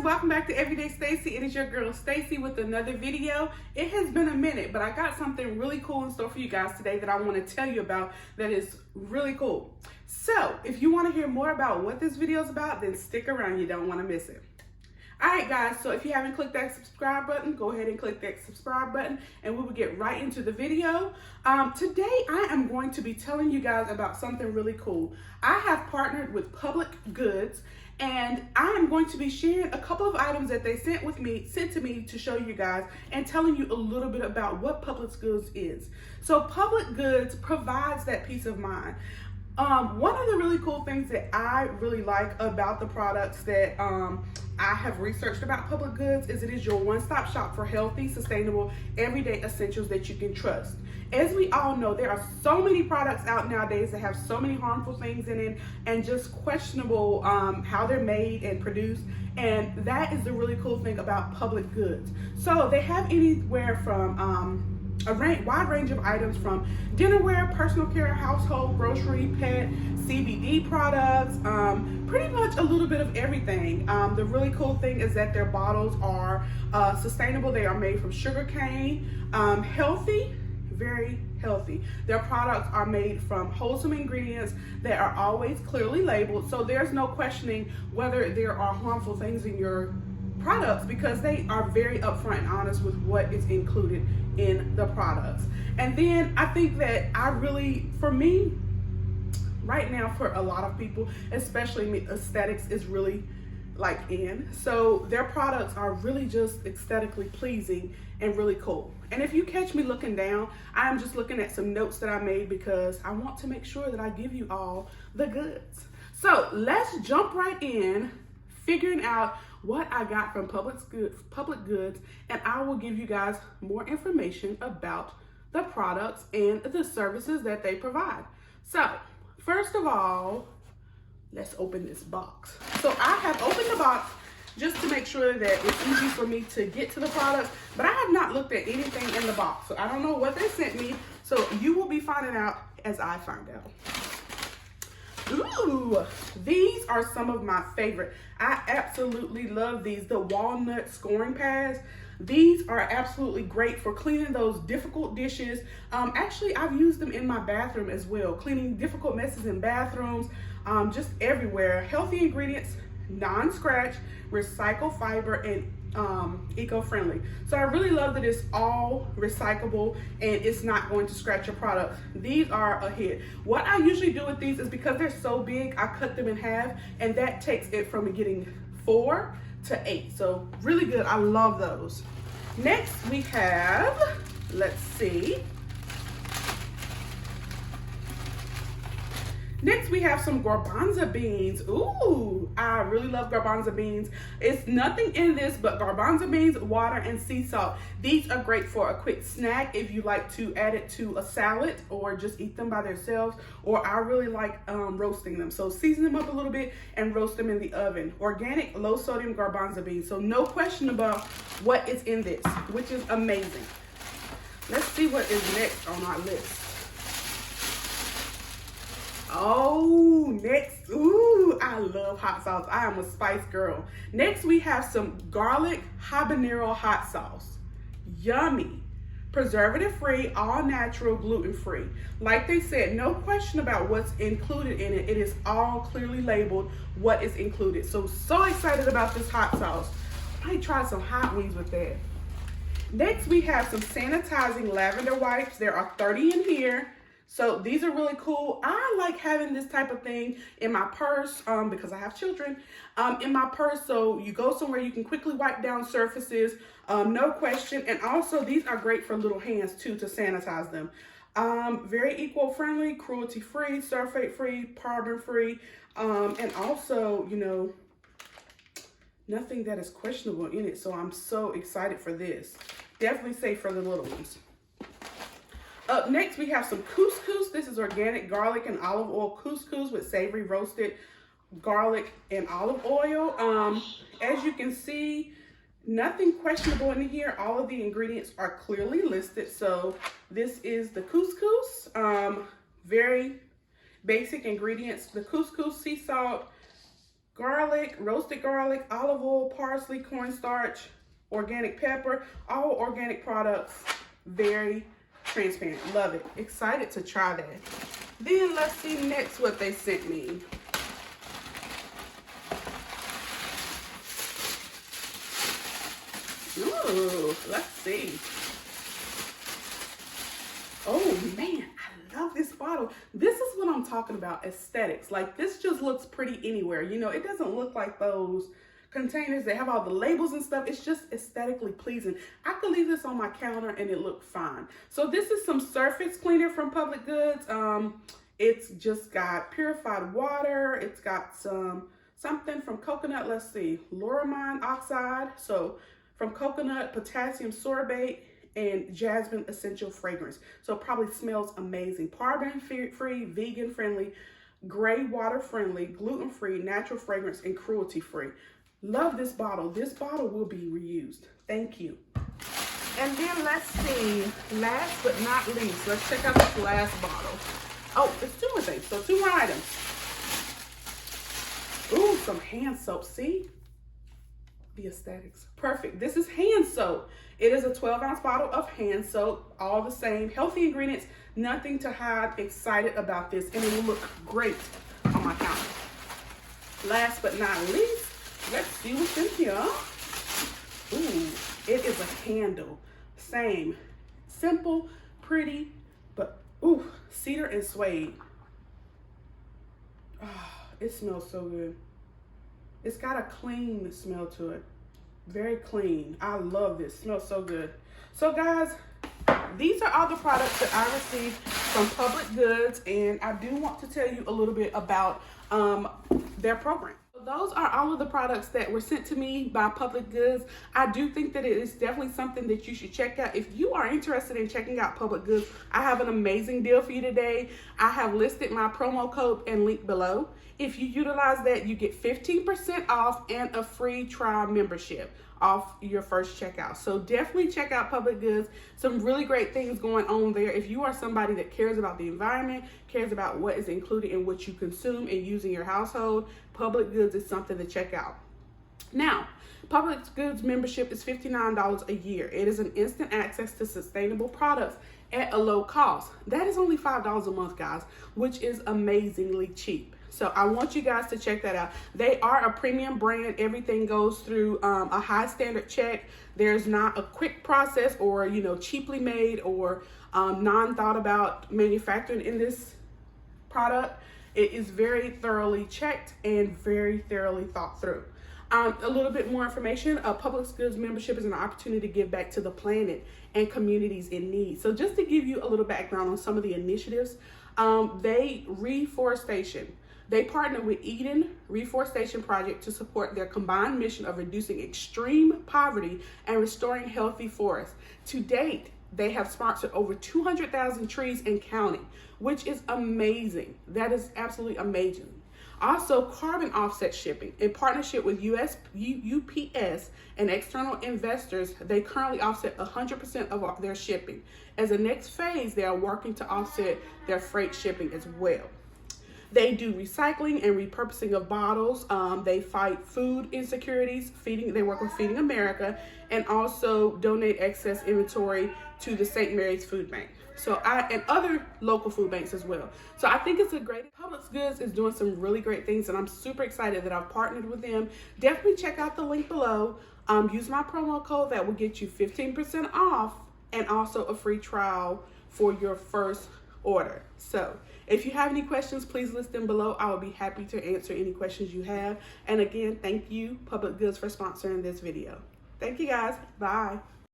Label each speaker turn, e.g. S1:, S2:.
S1: welcome back to Everyday Stacy. It is your girl Stacy with another video. It has been a minute, but I got something really cool in store for you guys today that I want to tell you about that is really cool. So if you want to hear more about what this video is about, then stick around. You don't want to miss it. Alright guys, so if you haven't clicked that subscribe button, go ahead and click that subscribe button and we will get right into the video. Today I am going to be telling you guys about something really cool. I have partnered with Public Goods and I am going to be sharing a couple of items that they sent to me to show you guys and telling you a little bit about what Public Goods is. So Public Goods provides that peace of mind. One of the really cool things that I really like about the products that I have researched about Public Goods is it is your one-stop shop for healthy, sustainable, everyday essentials that you can trust. As we all know, there are so many products out nowadays that have so many harmful things in it and just questionable how they're made and produced. And that is the really cool thing about Public Goods. So they have anywhere from a wide range of items from dinnerware, personal care, household, grocery, pet, CBD products, pretty much a little bit of everything. The really cool thing is that their bottles are sustainable. They are made from sugarcane, healthy, very healthy. Their products are made from wholesome ingredients that are always clearly labeled, so there's no questioning whether there are harmful things in your products because they are very upfront and honest with what is included in the products. And then I think that for me, right now, for a lot of people, especially me, aesthetics is really like in. So their products are really just aesthetically pleasing and really cool. And if you catch me looking down, I am just looking at some notes that I made because I want to make sure that I give you all the goods. So let's jump right in, figuring out what I got from Public Goods, and I will give you guys more information about the products and the services that they provide. So first of all, let's open this box. So I have opened the box just to make sure that it's easy for me to get to the products, but I have not looked at anything in the box. So I don't know what they sent me. So you will be finding out as I find out. Ooh, these are some of my favorite. I absolutely love these, the walnut scoring pads. These are absolutely great for cleaning those difficult dishes. Actually, I've used them in my bathroom as well, cleaning difficult messes in bathrooms, just everywhere. Healthy ingredients, non-scratch, recycled fiber, and eco-friendly. So I really love that it's all recyclable and it's not going to scratch your product. These are a hit. What I usually do with these is because they're so big, I cut them in half and that takes it from getting 4 to 8. So really good. I love those. Next we have, let's see. Next, we have some garbanzo beans. Ooh, I really love garbanzo beans. It's nothing in this but garbanzo beans, water, and sea salt. These are great for a quick snack if you like to add it to a salad or just eat them by themselves, or I really like roasting them. So season them up a little bit and roast them in the oven. Organic, low sodium garbanzo beans. So no question about what is in this, which is amazing. Let's see what is next on our list. Oh, next, ooh, I love hot sauce. I am a spice girl. Next, we have some garlic habanero hot sauce. Yummy. Preservative-free, all-natural, gluten-free. Like they said, no question about what's included in it. It is all clearly labeled what is included. So excited about this hot sauce. I might try some hot wings with that. Next, we have some sanitizing lavender wipes. There are 30 in here. So these are really cool. I like having this type of thing in my purse because I have children in my purse. So you go somewhere, you can quickly wipe down surfaces, no question. And also these are great for little hands too to sanitize them. Very eco-friendly, cruelty-free, sulfate-free, paraben-free, and also, you know, nothing that is questionable in it. So I'm so excited for this. Definitely safe for the little ones. Up next, we have some couscous. This is organic garlic and olive oil couscous with savory roasted garlic and olive oil. As you can see, nothing questionable in here. All of the ingredients are clearly listed. So this is the couscous. Very basic ingredients. The couscous, sea salt, garlic, roasted garlic, olive oil, parsley, cornstarch, organic pepper, all organic products. Very transparent. Love it. Excited to try that. Then let's see next what they sent me. Ooh, let's see. Oh man, I love this bottle. This is what I'm talking about, aesthetics. Like, this just looks pretty anywhere. You know, it doesn't look like those containers that have all the labels and stuff. It's just aesthetically pleasing. I could leave this on my counter and it looked fine. So this is some surface cleaner from Public Goods. It's just got purified water. It's got something from coconut, let's see, lauramine oxide. So from coconut, potassium sorbate, and jasmine essential fragrance. So it probably smells amazing. Paraben-free, vegan-friendly, gray water-friendly, gluten-free, natural fragrance, and cruelty-free. Love this bottle. This bottle will be reused. Thank you. And then let's see, last but not least, let's check out this last bottle. Oh, it's two more things, so two more items. Ooh, some hand soap, see? The aesthetics. Perfect. This is hand soap. It is a 12-ounce bottle of hand soap, all the same, healthy ingredients, nothing to hide. Excited about this, and it will look great on my counter. Last but not least, let's see what's in here. Ooh, it is a handle. Same, simple, pretty, but ooh, cedar and suede. Oh, it smells so good. It's got a clean smell to it. Very clean. I love this. Smells so good. So guys, these are all the products that I received from Public Goods, and I do want to tell you a little bit about their program. Those are all of the products that were sent to me by Public Goods. I do think that it is definitely something that you should check out. If you are interested in checking out Public Goods, I have an amazing deal for you today. I have listed my promo code and link below. If you utilize that, you get 15% off and a free trial membership off your first checkout. So definitely check out Public Goods. Some really great things going on there. If you are somebody that cares about the environment, cares about what is included in what you consume and use in your household, Public Goods is something to check out. Now, Public Goods membership is $59 a year. It is an instant access to sustainable products at a low cost. That is only $5 a month, guys, which is amazingly cheap. So I want you guys to check that out. They are a premium brand. Everything goes through a high standard check. There's not a quick process or, you know, cheaply made or non-thought about manufacturing in this product. It is very thoroughly checked and very thoroughly thought through. A little bit more information. Public Goods membership is an opportunity to give back to the planet and communities in need. So just to give you a little background on some of the initiatives, They partner with Eden Reforestation Project to support their combined mission of reducing extreme poverty and restoring healthy forests. To date, they have sponsored over 200,000 trees and counting, which is amazing. That is absolutely amazing. Also, carbon offset shipping. In partnership with UPS and external investors, they currently offset 100% of their shipping. As a next phase, they are working to offset their freight shipping as well. They do recycling and repurposing of bottles. They fight food insecurities. They work with Feeding America, and also donate excess inventory to the St. Mary's Food Bank. And other local food banks as well. So I think it's a great. Public Goods is doing some really great things, and I'm super excited that I've partnered with them. Definitely check out the link below. Use my promo code that will get you 15% off and also a free trial for your first order. So if you have any questions, please list them below. I will be happy to answer any questions you have. And again, thank you, Public Goods, for sponsoring this video. Thank you guys. Bye.